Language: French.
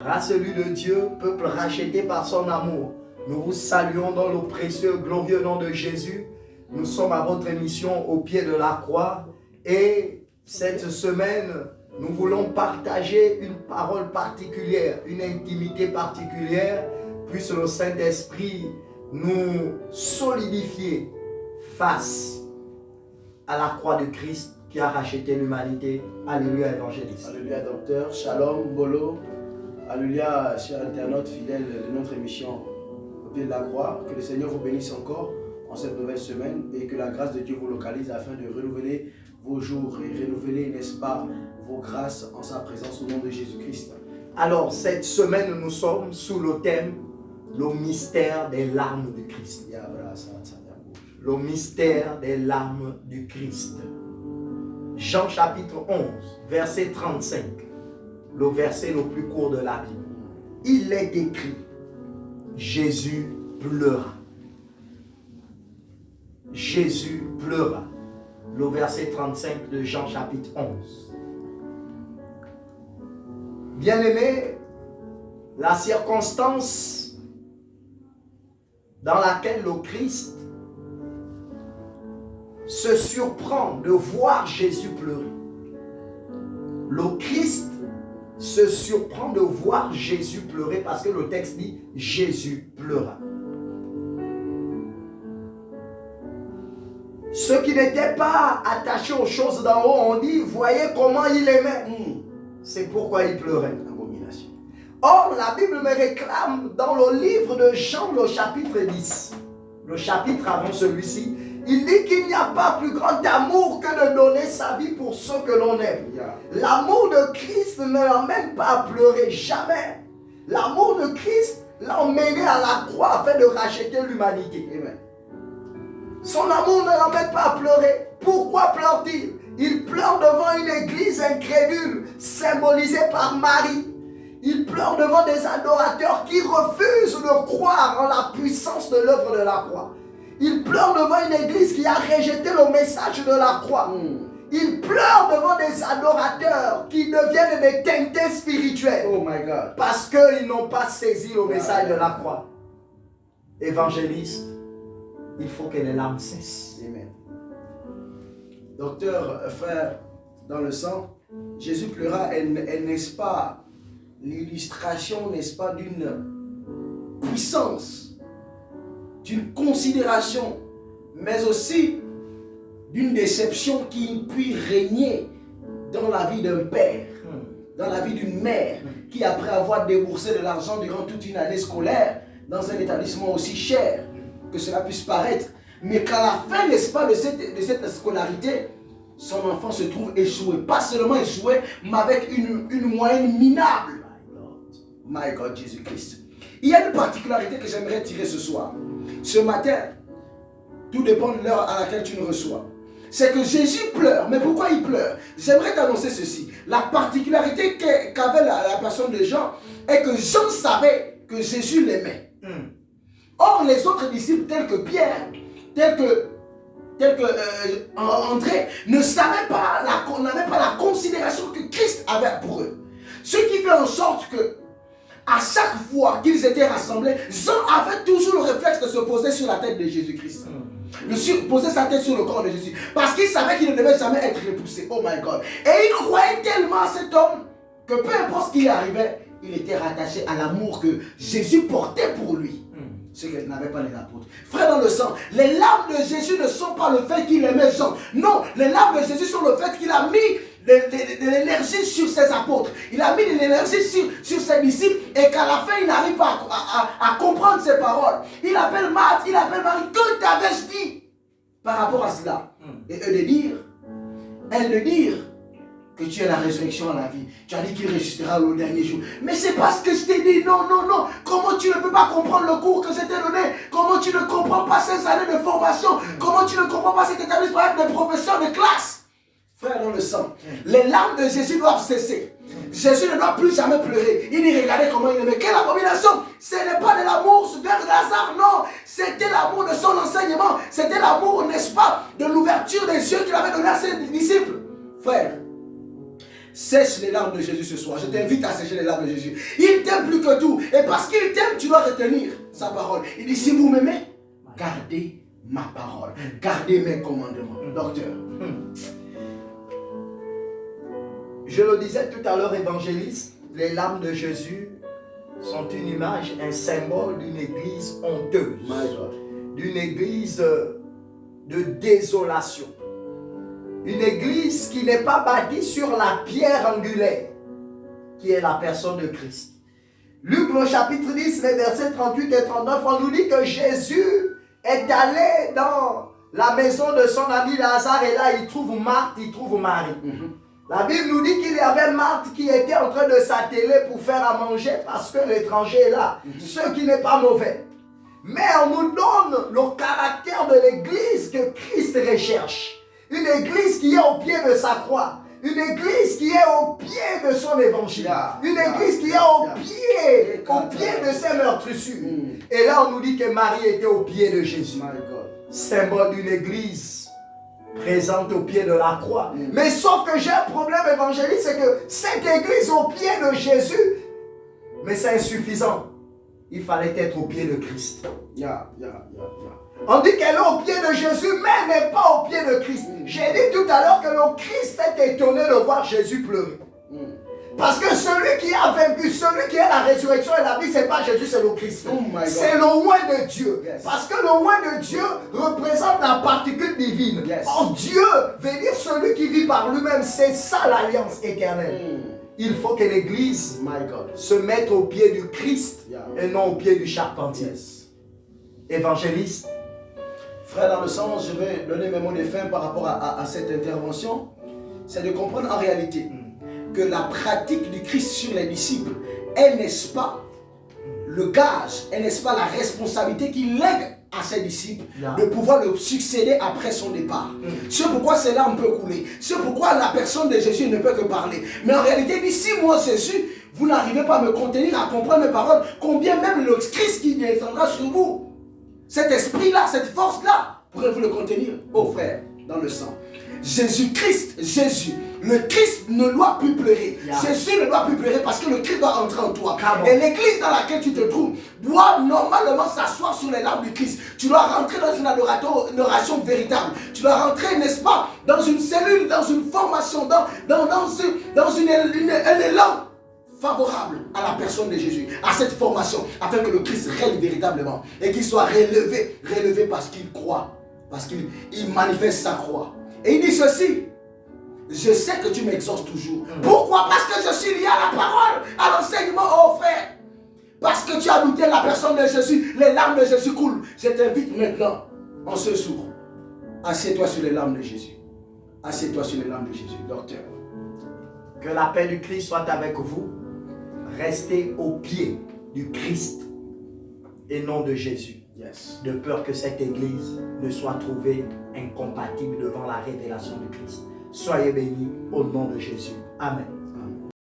Grâce lui de Dieu, peuple racheté par son amour. Nous vous saluons dans le précieux, glorieux nom de Jésus. Nous sommes à votre émission au pied de la croix. Et cette semaine, nous voulons partager une parole particulière, une intimité particulière. Puisse le Saint-Esprit nous solidifier face à la croix de Christ qui a racheté l'humanité. Alléluia, évangéliste. Alléluia, docteur. Shalom, Bolo. Alléluia, chers internautes fidèles de notre émission au pied de la croix. Que le Seigneur vous bénisse encore en cette nouvelle semaine et que la grâce de Dieu vous localise afin de renouveler vos jours et renouveler, n'est-ce pas, vos grâces en sa présence au nom de Jésus-Christ. Alors, cette semaine, nous sommes sous le thème le mystère des larmes du Christ. Le mystère des larmes du Christ. Jean chapitre 11, verset 35. Le verset le plus court de la Bible. Il est écrit, Jésus pleura. Jésus pleura. Le verset 35 de Jean chapitre 11. Bien-aimés, la circonstance dans laquelle le Christ se surprend de voir Jésus pleurer. Le Christ se surprend de voir Jésus pleurer parce que le texte dit Jésus pleura. Ceux qui n'étaient pas attachés aux choses d'en haut ont dit, voyez comment il aimait. C'est pourquoi il pleurait. Abomination. Or, la Bible me réclame dans le livre de Jean, le chapitre 10, le chapitre avant celui-ci, il dit qu'il n'y a pas plus grand amour que de donner sa vie pour ceux que l'on aime. L'amour de Christ ne l'emmène pas à pleurer, jamais. L'amour de Christ l'a emmené à la croix afin de racheter l'humanité. Son amour ne l'emmène pas à pleurer. Pourquoi pleure-t-il? Il pleure devant une église incrédule, symbolisée par Marie. Il pleure devant des adorateurs qui refusent de croire en la puissance de l'œuvre de la croix. Il pleure devant une église qui a rejeté le message de la croix. Il pleure devant des adorateurs qui deviennent des teintés spirituels. Oh my God. Parce qu'ils n'ont pas saisi le message de la croix. Évangéliste, il faut que les larmes cessent. Amen. Docteur, frère, dans le sang, Jésus pleura, n'est-ce pas l'illustration, n'est-ce pas, d'une puissance, d'une considération, mais aussi d'une déception qui puis régner dans la vie d'un père, dans la vie d'une mère, qui après avoir déboursé de l'argent durant toute une année scolaire, dans un établissement aussi cher que cela puisse paraître, mais qu'à la fin, n'est-ce pas, de cette scolarité, son enfant se trouve échoué. Pas seulement échoué, mais avec une moyenne minable. My God, Jésus-Christ. Il y a une particularité que j'aimerais tirer ce soir. Ce matin, tout dépend de l'heure à laquelle tu nous reçois. C'est que Jésus pleure. Mais pourquoi il pleure? J'aimerais t'annoncer ceci. La particularité qu'avait la personne de Jean est que Jean savait que Jésus l'aimait. Or, les autres disciples, tels que Pierre, tels que André, ne savaient pas, n'avaient pas la considération que Christ avait pour eux. Ce qui fait en sorte que à chaque fois qu'ils étaient rassemblés, Jean avait toujours le réflexe de se poser sur la tête de Jésus-Christ. De poser sa tête sur le corps de Jésus. Parce qu'il savait qu'il ne devait jamais être repoussé. Oh my God. Et il croyait tellement à cet homme que peu importe ce qui lui arrivait, il était rattaché à l'amour que Jésus portait pour lui. Ce que n'avaient pas les apôtres. Frère dans le sang, les larmes de Jésus ne sont pas le fait qu'il aimait Jean. Non, les larmes de Jésus sont le fait qu'il a mis de l'énergie sur ses apôtres. Il a mis de l'énergie sur ses disciples et qu'à la fin, il n'arrive pas à comprendre ses paroles. Il appelle Marthe, il appelle Marie. Que t'avais-je dit par rapport à cela? Et eux de dire que tu es la résurrection à la vie. Tu as dit qu'il ressuscitera le dernier jour. Mais c'est pas ce que je t'ai dit. Non, non, non. Comment tu ne peux pas comprendre le cours que je t'ai donné? Comment tu ne comprends pas ces années de formation? Comment tu ne comprends pas cet établissement avec des professeurs de classe? Frère dans le sang, les larmes de Jésus doivent cesser. Jésus ne doit plus jamais pleurer. Il dit, regardez comment il aimait. Quelle abomination! Ce n'est pas de l'amour vers Lazare, non. C'était l'amour de son enseignement. C'était l'amour, n'est-ce pas, de l'ouverture des yeux qu'il avait donné à ses disciples. Frère, Sèche les larmes de Jésus ce soir. Je t'invite à sécher les larmes de Jésus. Il t'aime plus que tout. Et parce qu'il t'aime, tu dois retenir sa parole. Il dit, si vous m'aimez, gardez ma parole. Gardez mes commandements. Docteur. Je le disais tout à l'heure, évangéliste, les larmes de Jésus sont une image, un symbole d'une église honteuse. D'une église de désolation. Une église qui n'est pas bâtie sur la pierre angulaire, qui est la personne de Christ. Luc, le chapitre 10, les versets 38 et 39, on nous dit que Jésus est allé dans la maison de son ami Lazare et là, il trouve Marthe, il trouve Marie. La Bible nous dit qu'il y avait Marthe qui était en train de s'atteler pour faire à manger parce que l'étranger est là, ce qui n'est pas mauvais. Mais on nous donne le caractère de l'église que Christ recherche. Une église qui est au pied de sa croix. Une église qui est au pied de son évangile. Une église qui est au pied de ses meurtrissures. Et là, on nous dit que Marie était au pied de Jésus. Symbole d'une église présente au pied de la croix. Mais sauf que j'ai un problème évangélique, c'est que cette église au pied de Jésus, mais c'est insuffisant. Il fallait être au pied de Christ. On dit qu'elle est au pied de Jésus, mais elle n'est pas au pied de Christ. J'ai dit tout à l'heure que le Christ est étonné de voir Jésus pleurer. Parce que celui qui a vaincu, celui qui est la résurrection et la vie, ce n'est pas Jésus, c'est le Christ. C'est le roi de Dieu. Parce que le roi de Dieu représente la particule divine. Or Dieu veut dire celui qui vit par lui-même. C'est ça l'alliance éternelle. Il faut que l'église se mette au pied du Christ et non au pied du charpentier. Évangéliste. Frère, dans le sens, je vais donner mes mots de fin par rapport à cette intervention. C'est de comprendre en réalité que la pratique du Christ sur les disciples est, n'est-ce pas, le gage, est, n'est-ce pas, la responsabilité qu'il lègue à ses disciples de pouvoir le succéder après son départ. C'est pourquoi ces larmes peuvent couler. C'est pourquoi la personne de Jésus ne peut que parler. Mais en réalité, il dit, si moi, Jésus, vous n'arrivez pas à me contenir, à comprendre mes paroles, combien même le Christ qui descendra sur vous, cet esprit-là, cette force-là, pourrez-vous le contenir? Oh frère, dans le sang. Jésus-Christ, Jésus, le Christ ne doit plus pleurer. Jésus ne doit plus pleurer parce que le Christ doit entrer en toi. Et l'église dans laquelle tu te trouves doit normalement s'asseoir sur les larmes du Christ. Tu dois rentrer dans une adoration véritable. Tu dois rentrer, n'est-ce pas, dans une cellule, dans une formation, dans un élan favorable à la personne de Jésus, à cette formation, afin que le Christ règne véritablement et qu'il soit relevé parce qu'il croit, parce qu'il manifeste sa croix. Et il dit ceci: je sais que tu m'exauces toujours. Pourquoi? Parce que je suis lié à la parole, à l'enseignement, oh frère. Parce que tu as douté la personne de Jésus, les larmes de Jésus coulent. Je t'invite maintenant, en ce jour, assieds-toi sur les larmes de Jésus. Assieds-toi sur les larmes de Jésus, docteur. Que la paix du Christ soit avec vous. Restez au pied du Christ et non de Jésus. De peur que cette église ne soit trouvée incompatible devant la révélation du Christ. Soyez bénis au nom de Jésus. Amen.